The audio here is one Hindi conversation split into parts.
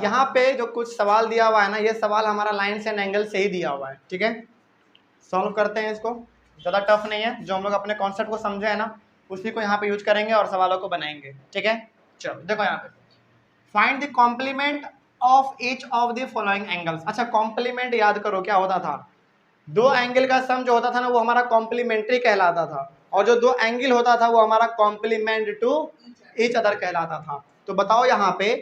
यहाँ पे जो कुछ सवाल दिया हुआ है ना, ये सवाल हमारा लाइन एंड एंगल से ही दिया हुआ है, ठीक है। सॉल्व करते हैं इसको, ज़्यादा टफ नहीं है, जो हम लोग अपने कॉन्सेप्ट को समझे है ना उसी को यहाँ पे यूज करेंगे और सवालों को बनाएंगे, ठीक है। चलो देखो यहाँ पे, find the complement of each of the following angles. अच्छा, कॉम्प्लीमेंट याद करो क्या होता था, दो एंगल का सम जो होता था ना वो हमारा कॉम्प्लीमेंट्री कहलाता था, और जो दो एंगल होता था वो हमारा कॉम्प्लीमेंट टू ईच अदर कहलाता था। तो बताओ यहाँ पे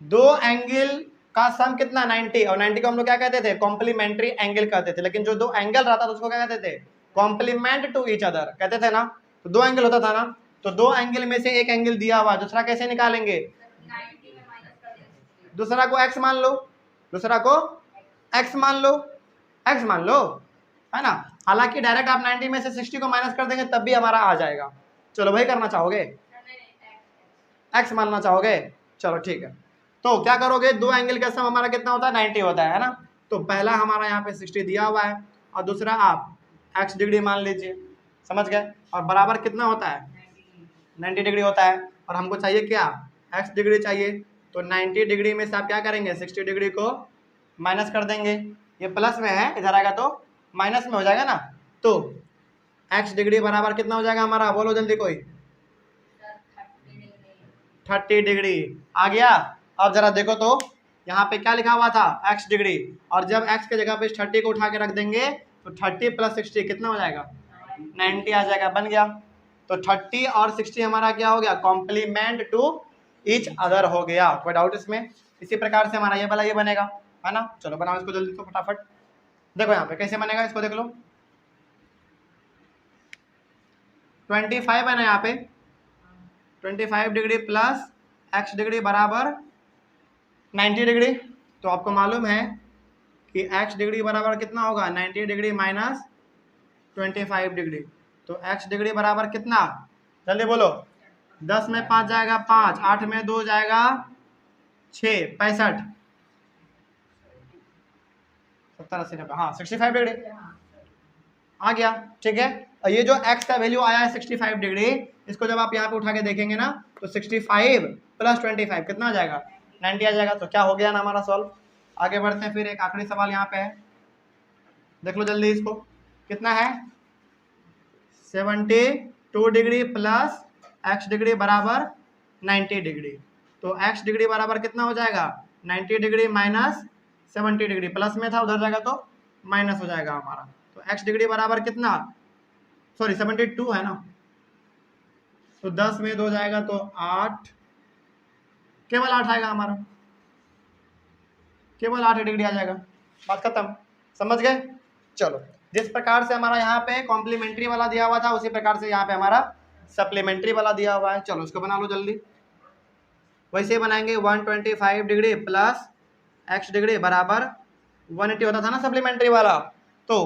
दो एंगल का सम कितना 90, और 90 को हम लोग क्या कहते थे, कॉम्प्लीमेंट्री एंगल कहते थे। लेकिन जो दो एंगल रहता था उसको क्या कहते थे, कॉम्प्लीमेंट टू ईच अदर कहते थे ना। तो दो एंगल होता था ना, तो दो एंगल में से एक एंगल दिया हुआ, दूसरा कैसे निकालेंगे, दूसरा को x मान लो, दूसरा को x मान लो, x मान लो, है ना। हालांकि डायरेक्ट आप 90 में से 60 को माइनस कर देंगे तब भी हमारा आ जाएगा। चलो वही करना चाहोगे, x मानना चाहोगे, चलो ठीक है। तो क्या करोगे, दो एंगल का सम हमारा कितना होता है 90 होता है ना। तो पहला हमारा यहाँ पे 60 दिया हुआ है और दूसरा आप x डिग्री मान लीजिए, समझ गए। और बराबर कितना होता है 90 डिग्री होता है, और हमको चाहिए क्या, x डिग्री चाहिए। तो 90 डिग्री में से आप क्या करेंगे, 60 डिग्री को माइनस कर देंगे, ये प्लस में है इधर आएगा तो माइनस में हो जाएगा ना। तो x डिग्री बराबर कितना हो जाएगा हमारा, बोलो जल्दी कोई, 30 डिग्री आ गया। अब जरा देखो तो यहाँ पे क्या लिखा हुआ था x डिग्री, और जब x के जगह पे 30 को उठा के रख देंगे तो 30 प्लस 60 कितना हो जाएगा, 90 आ जाएगा, बन गया। तो 30 और 60 हमारा क्या हो गया, कॉम्प्लीमेंट टू ईच अदर हो गया। कोई डाउट इसमें। इसी प्रकार से हमारा ये वाला ये बनेगा, है ना। चलो बनाओ इसको जल्दी तो फटाफट। देखो यहाँ पे कैसे बनेगा, इसको देख लो, 25 है ना यहाँ पे, 25 डिग्री प्लस x डिग्री बराबर 90 डिग्री। तो आपको मालूम है कि x डिग्री बराबर कितना होगा, 90 डिग्री माइनस 25 डिग्री। तो x डिग्री बराबर कितना, जल्दी बोलो, 10 में 5 जाएगा 5, 8 में 2 जाएगा 6, 65, 70 80 90, हाँ 65 डिग्री आ गया, ठीक है। और ये जो x का वैल्यू आया है 65 डिग्री, इसको जब आप यहाँ पे उठा के देखेंगे ना तो 65 प्लस 25 कितना आ जाएगा, 90 आ जाएगा। तो क्या हो गया ना हमारा सॉल्व। आगे बढ़ते हैं, फिर एक आखिरी सवाल यहाँ पे है, देख लो जल्दी इसको, कितना है 72 डिग्री प्लस x डिग्री बराबर 90 डिग्री। तो x डिग्री बराबर कितना हो जाएगा, 90 डिग्री माइनस 70 डिग्री, प्लस में था उधर जाएगा तो माइनस हो जाएगा हमारा। तो x डिग्री बराबर कितना, सॉरी 72 है ना, तो 10 में 2 जाएगा तो 8, केवल 8 आएगा हमारा, केवल 8 डिग्री आ जाएगा, बात खत्म, समझ गए। चलो जिस प्रकार से हमारा यहाँ पे कॉम्प्लीमेंट्री वाला दिया हुआ था उसी प्रकार से यहाँ पे हमारा सप्लीमेंट्री वाला दिया हुआ है। चलो इसको बना लो जल्दी, वैसे बनाएंगे 125 डिग्री प्लस x डिग्री बराबर 180 होता था ना सप्लीमेंट्री वाला। तो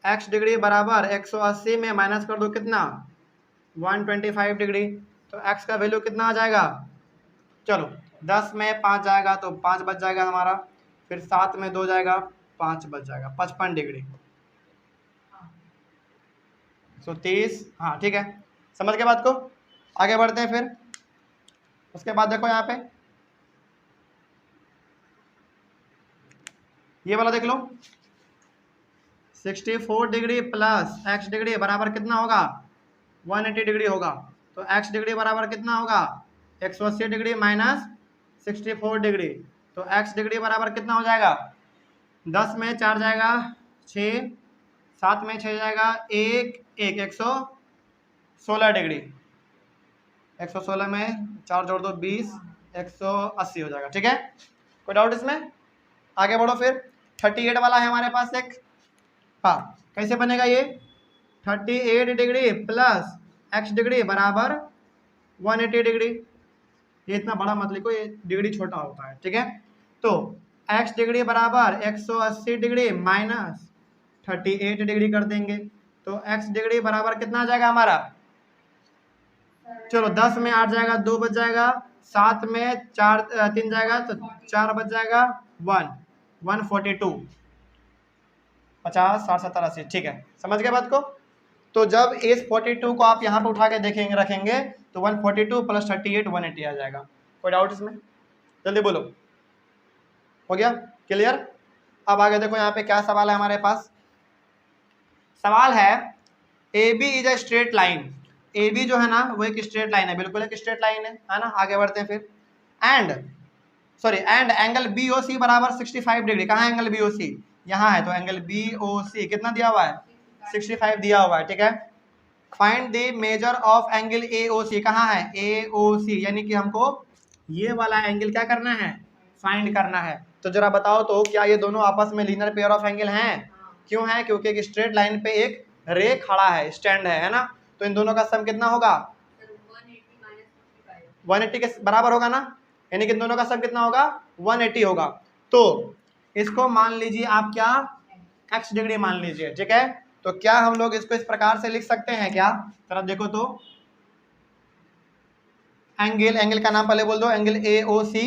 x डिग्री बराबर 180 में माइनस कर दो कितना, 125 डिग्री। तो x का वैल्यू कितना आ जाएगा, चलो 10 में 5 जाएगा तो 5 बच जाएगा हमारा, फिर 7 में 2 जाएगा 5 बच जाएगा, 55 डिग्री, 130, हाँ ठीक है, समझ के बात को। आगे बढ़ते हैं फिर, उसके बाद देखो यहाँ पे ये वाला देख लो, 64 डिग्री प्लस x डिग्री बराबर कितना होगा, 180 डिग्री होगा। तो x डिग्री बराबर कितना होगा, 180 डिग्री माइनस 64 डिग्री। तो x डिग्री बराबर कितना हो जाएगा, 10 में 4 जाएगा 6, 7 में 6 जाएगा 1, 116 डिग्री, 116 में 4 जोड़ दो 20, 180 हो जाएगा, ठीक है। कोई डाउट इसमें। आगे बढ़ो फिर, 38 वाला है हमारे पास एक, हाँ कैसे बनेगा ये, 38 डिग्री प्लस x डिग्री बराबर 180 डिग्री। ये इतना बड़ा मत लिखो, ये डिग्री छोटा होता है, ठीक है। तो x डिग्री बराबर 180 डिग्री माइनस 38 डिग्री कर देंगे। तो x डिग्री बराबर कितना आ जाएगा हमारा, चलो 10 में 8 जाएगा 2 बच जाएगा, 7 में 4 3 जाएगा तो 4 बच जाएगा 142, 50 60 70 80, ठीक है, समझ गए बात को। तो जब इस 42 को आप यहाँ पे उठा के देखेंगे रखेंगे तो 142 प्लस 38 180 आ जाएगा। कोई डाउट इसमें। जल्दी बोलो, हो गया क्लियर? अब आगे देखो यहाँ पे क्या सवाल है हमारे पास। सवाल है A B is a straight line. A B जो है ना वो एक स्ट्रेट लाइन है, बिल्कुल एक स्ट्रेट लाइन है ना। आगे बढ़ते हैं फिर। And angle B O C बराबर 65 डिग्री। कहाँ है एंगल बी ओ सी? यहाँ है। तो एंगल बी ओ सी कितना दिया हुआ है? 65 दिया हुआ है, ठीक है। Find the measure of angle A O C. कहाँ है? ए ओ सी, यानी कि हमको ये वाला एंगल क्या करना है? फाइंड करना है। तो जरा बताओ तो क्या ये दोनों आपस में लीनियर पेयर ऑफ एंगल हैं? क्यों है? क्योंकि एक स्ट्रेट लाइन पे एक रे खड़ा है, स्टैंड है ना। तो इन दोनों का सम कितना होगा? 180 के बराबर होगा ना, यानी कि इन दोनों का सम कितना होगा? 180 होगा। तो इसको मान लीजिए आप क्या, x डिग्री मान लीजिए, ठीक है। तो क्या हम लोग इसको इस प्रकार से लिख सकते हैं क्या? जरा देखो तो, एंगल का नाम पहले बोल दो, angle A O C,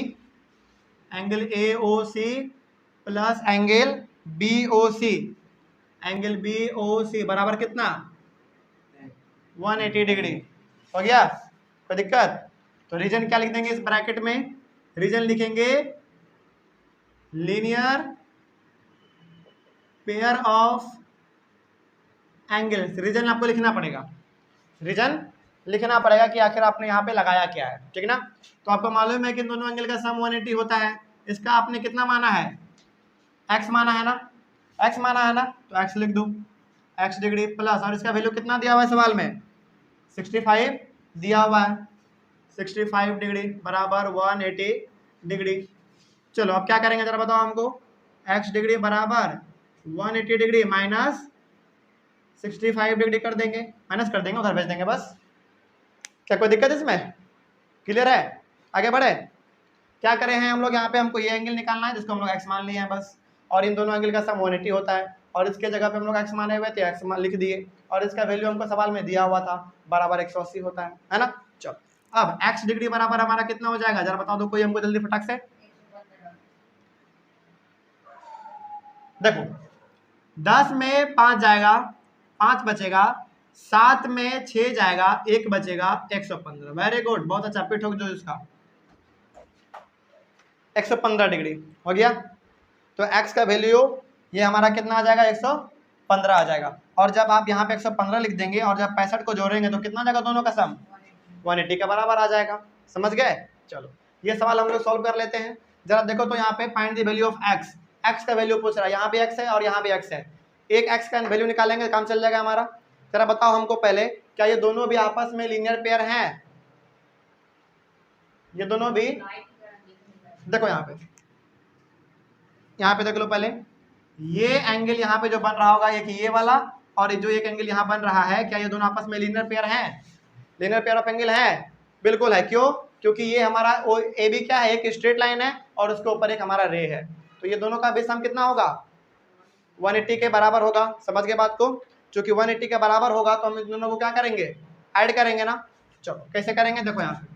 angle A O C plus angle B O C, angle B O C बराबर कितना? 180 डिग्री। हो गया? कोई दिक्कत? तो रीजन क्या लिख देंगे इस ब्रैकेट में? रीजन लिखेंगे linear pair of angles. Reason आपको लिखना पड़ेगा, रीजन लिखना पड़ेगा कि आखिर आपने यहाँ पे लगाया क्या है, ठीक ना। तो आपको मालूम है कि इन दोनों एंगल का सम 180 होता है। इसका आपने कितना माना है? x माना है ना, x माना है ना, तो x लिख दो, x डिग्री प्लस, और इसका वैल्यू कितना दिया हुआ है सवाल में? 65 दिया हुआ है। 65 डिग्री बराबर 180 डिग्री। चलो अब क्या करेंगे जरा बताओ हमको। x डिग्री बराबर 180 डिग्री माइनस 65 डिग्री कर देंगे, माइनस कर देंगे, उधर भेज देंगे बस। क्या कोई दिक्कत इसमें? क्लियर है? आगे बढ़े। क्या करे हैं हम लोग यहाँ पे, हमको ये एंगल निकालना है जिसको हम लोग x मान लिए हैं बस, और इन दोनों एंगल का सम 180 होता है, और इसके जगह पे हम लोग x माने हुए थे, x लिख दिए, और इसका वैल्यू हमको सवाल में दिया हुआ था बराबर 180 होता है ना। चलो अब x डिग्री बराबर हमारा कितना हो जाएगा जरा बता दो कोई हमको जल्दी फटाक से। देखो 10 में 5 जाएगा, 5 बचेगा, 7 में 6 जाएगा, 1 बचेगा, 115। वेरी गुड, बहुत अच्छा, पिट हो जो इसका 115 डिग्री हो गया। तो x का वैल्यू ये हमारा कितना आ जाएगा? 115 आ जाएगा। और जब आप यहाँ पे 115 लिख देंगे और जब 65 को जोड़ेंगे तो कितना आ जाएगा दोनों का सम? 180 के बराबर आ जाएगा। समझ गए? चलो ये सवाल हम लोग सॉल्व कर लेते हैं। जरा देखो तो यहाँ पे find the value of x। x का वैल्यू पूछ रहा है, यहाँ भी x है और यहाँ भी x है। एक x का वैल्यू निकालेंगे काम चल जाएगा हमारा। जरा बताओ हमको पहले, क्या ये दोनों भी आपस में लीनियर पेयर हैं? ये दोनों भी, देखो यहाँ पे देख लो पहले, ये एंगल यहाँ पे जो बन रहा होगा एक ये वाला, और जो एक एंगल यहाँ बन रहा है, क्या ये दोनों आपस में लीनियर पेयर हैं? लीनियर पेयर ऑफ एंगल है, बिल्कुल है। क्यों? क्योंकि ये हमारा ए बी क्या है? एक स्ट्रेट लाइन है और उसके ऊपर एक हमारा रे है। तो ये दोनों का भी सम कितना होगा? 180 के बराबर होगा। समझ गए बात को? क्योंकि 180 के बराबर होगा तो हम इन दोनों को क्या करेंगे? ऐड करेंगे ना। चलो कैसे करेंगे देखो, यहाँ पे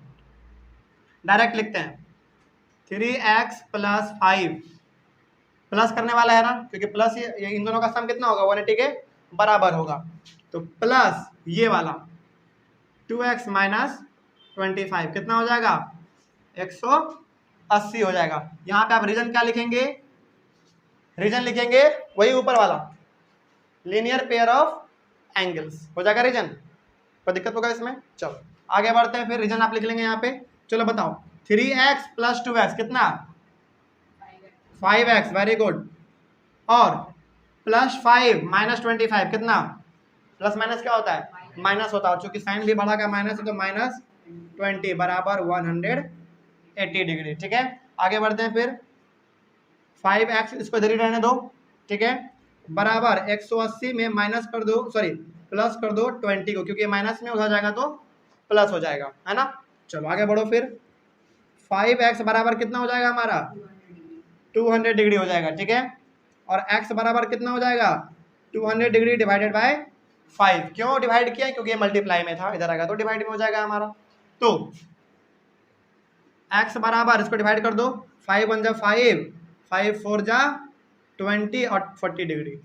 डायरेक्ट लिखते हैं 3x प्लस 5, प्लस करने वाला है ना, क्योंकि प्लस ये इन दोनों का सम कितना होगा? 180 के बराबर होगा। तो प्लस ये वाला 2x माइनस 25 कितना हो जाएगा? 180 हो जाएगा। यहाँ पे आप रीजन क्या लिखेंगे? रीजन लिखेंगे वही ऊपर वाला, लीनियर पेयर ऑफ एंगल्स हो जाएगा रीजन। कोई दिक्कत होगा इसमें? चलो आगे बढ़ते हैं, फिर रीजन आप लिख लेंगे यहाँ पे। चलो बताओ 3x प्लस 2x कितना? 5x, very good. और प्लस 5 माइनस 25 कितना? प्लस माइनस क्या होता है? माइनस होता है, चूंकि साइन भी बढ़ा का माइनस है तो माइनस 20 बराबर 180 डिग्री। ठीक है, आगे बढ़ते हैं फिर। 5x इसको इधर ही रहने दो, ठीक है, बराबर 180 में माइनस कर दो, सॉरी प्लस कर दो 20 को, क्योंकि माइनस में उधर जाएगा तो प्लस हो जाएगा, है ना। चलो आगे बढ़ो फिर। 5x बराबर कितना हो जाएगा हमारा? 200 डिग्री हो जाएगा, ठीक है। और x बराबर कितना हो जाएगा? 200 डिग्री डिवाइडेड बाय 5। क्यों डिवाइड किया? क्योंकि ये मल्टीप्लाई में था, इधर आएगा तो डिवाइड में हो जाएगा हमारा। तो x बराबर, इसको डिवाइड कर दो, 5 1 जा 5, 5 4 जा 20 और 40 डिग्री,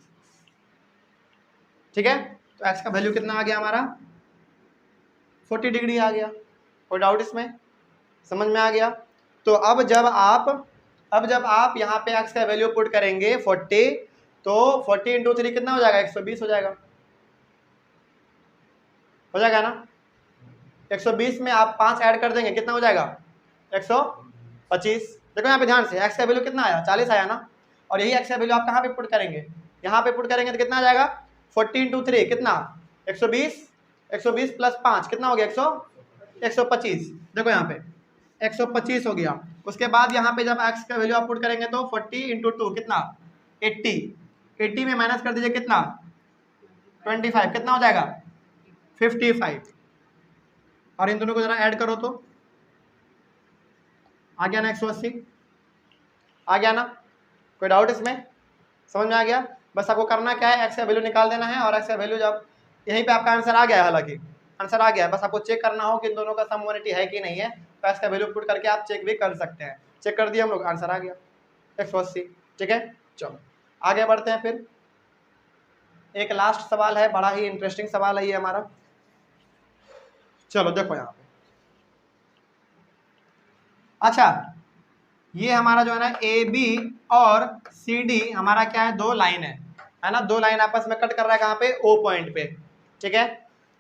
ठीक है। तो x का वैल्यू कितना आ गया हमारा? 40 डिग्री आ गया। कोई डाउट इसमें? समझ में आ गया? तो अब जब आप यहाँ पे x का वैल्यू पुट करेंगे 40, तो 40 इंटू 3 कितना हो जाएगा, 120 हो जाएगा ना। 120 में आप 5 ऐड कर देंगे, कितना हो जाएगा, 125। देखो यहाँ पे ध्यान से, x का वैल्यू कितना आया, 40 आया ना। और यही x का वैल्यू आप कहाँ पे पुट करेंगे, यहाँ पे पुट करेंगे तो कितना आ जाएगा, 40 इंटू 3 कितना, 120, 120 प्लस 5 कितना हो गया, 125। देखो यहाँ पे 125 हो गया। उसके बाद यहाँ पे जब x का वैल्यू आप पुट करेंगे तो 40 इंटू 2 कितना, 80, 80 में माइनस कर दीजिए कितना, 25, कितना हो जाएगा, 55। और इन दोनों को जरा ऐड करो तो आ गया ना 180, आ गया ना, कोई डाउट इसमें, समझ में आ गया। बस आपको करना क्या है, x का वैल्यू निकाल देना है, और x का वैल्यू जब यहीं पे आपका आंसर आ गया है, हालांकि आंसर आ गया है, बस आपको चेक करना हो कि इन दोनों का सम 180 है कि नहीं है। तो x का वैल्यू पुट करके आप चेक भी कर सकते हैं। चेक कर दिया हम लोग, आंसर आ गया 180। ठीक है, चलो आगे बढ़ते हैं। फिर एक लास्ट सवाल है, बड़ा ही इंटरेस्टिंग सवाल है ये हमारा। चलो देखो यहाँ पे, अच्छा ये हमारा जो है ना ए बी और सी डी हमारा क्या है, दो लाइन है ना, दो लाइन आपस में कट कर रहा है कहाँ पे, ओ पॉइंट पे। ठीक है,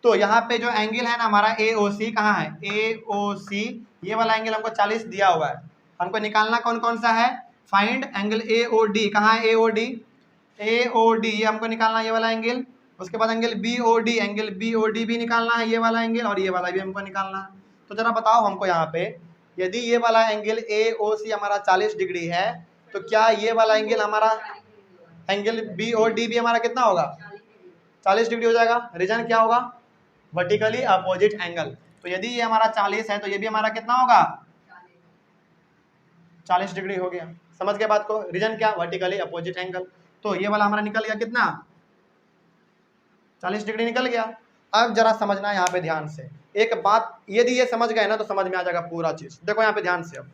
तो यहाँ पे जो एंगल है ना हमारा ए ओ सी, कहाँ है, ए ओ सी, ये वाला एंगल हमको 40 दिया हुआ है। हमको निकालना कौन कौन सा है, find angle A O D, कहाँ है ए ओ डी, ए ओ डी ये हमको निकालना, ये वाला एंगल। उसके बाद angle B O D, angle B O D भी निकालना है, ये वाला एंगल, और ये वाला भी हमको निकालना है। तो जरा बताओ हमको यहाँ पे, यदि ये वाला एंगल ए ओ सी हमारा 40 डिग्री है, तो क्या ये वाला एंगल हमारा एंगल बी ओ डी भी हमारा कितना होगा, 40 डिग्री हो जाएगा। रीजन क्या होगा, वर्टिकली अपोजिट एंगल। तो यदि ये हमारा 40 है तो ये भी हमारा कितना होगा, 40 डिग्री हो गया। समझ गए बात को, रीजन क्या, वर्टिकली अपोजिट एंगल। तो ये वाला हमारा निकल गया कितना, 40 डिग्री निकल गया। अब जरा समझना है यहाँ पे ध्यान से एक बात, यदि ये समझ गए ना तो समझ में आ जाएगा पूरा चीज। देखो यहाँ पे ध्यान से, अब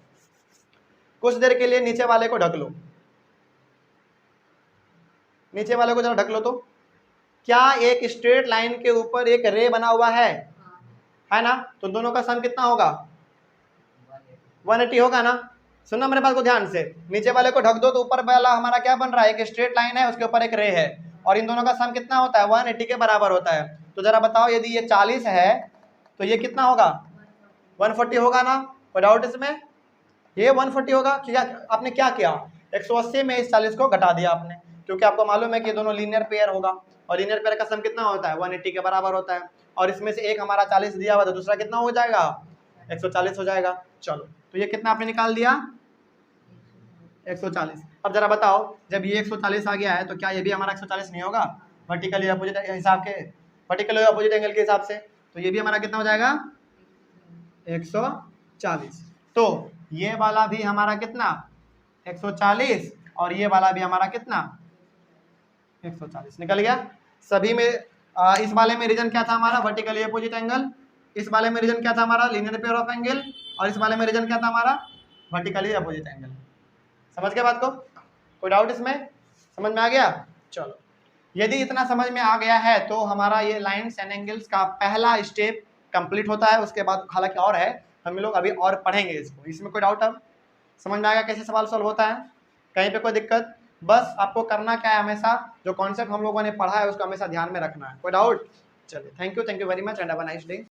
कुछ देर के लिए नीचे वाले को ढक लो, नीचे वाले को जरा ढक लो। तो क्या एक स्ट्रेट लाइन के ऊपर एक रे बना हुआ है ना, तो दोनों का सम कितना होगा, 180 होगा ना। सुनना मेरे बात को ध्यान से, नीचे वाले को ढक दो तो ऊपर वाला हमारा क्या बन रहा है, एक स्ट्रेट लाइन है, उसके ऊपर एक रे है, और इन दोनों का सम कितना होता है, 180 के बराबर होता है। तो जरा बताओ, यदि ये 40 है तो ये कितना होगा, 140 होगा ना, कोई डाउट इसमें, ये 140 होगा। क्या आपने क्या किया, 180 में इस 40 को घटा दिया आपने, क्योंकि आपको मालूम है कि ये दोनों लीनियर पेयर होगा, और लीनियर पेयर का सम कितना होता है, 180 के बराबर होता है। और इसमें से एक हमारा 40 दिया हुआ तो दूसरा कितना हो जाएगा, 140 हो जाएगा। चलो तो ये कितना आपने निकाल दिया, 140। अब जरा बताओ, जब ये 140 आ गया है तो क्या ये भी हमारा 140 नहीं होगा, वर्टिकली अपोजिट हिसाब के, वर्टिकली अपोजिट एंगल के हिसाब से, तो ये भी हमारा कितना हो जाएगा, 140। तो ये वाला भी हमारा कितना, 140, और ये वाला भी हमारा कितना, 140 निकल गया। सभी में इस वाले में रीजन क्या था हमारा, वर्टिकली अपोजिट एंगल, इस वाले में रीजन क्या था हमारा, लीनियर पेयर ऑफ एंगल, और इस वाले में रीजन क्या था हमारा, वर्टिकली अपोजिट एंगल। समझ गए बात को, कोई डाउट इसमें, समझ में आ गया। चलो यदि इतना समझ में आ गया है तो हमारा ये लाइन्स एंड एंगल्स का पहला स्टेप कंप्लीट होता है। उसके बाद हालांकि और है, हम लोग अभी और पढ़ेंगे इसको, इसमें कोई डाउट अब समझ में आ गया कैसे सवाल सॉल्व होता है, कहीं पे कोई दिक्कत। बस आपको करना क्या है, हमेशा जो कॉन्सेप्ट हम लोगों ने पढ़ा है उसको हमेशा ध्यान में रखना है। कोई डाउट, चलिए thank you very much and have a nice day.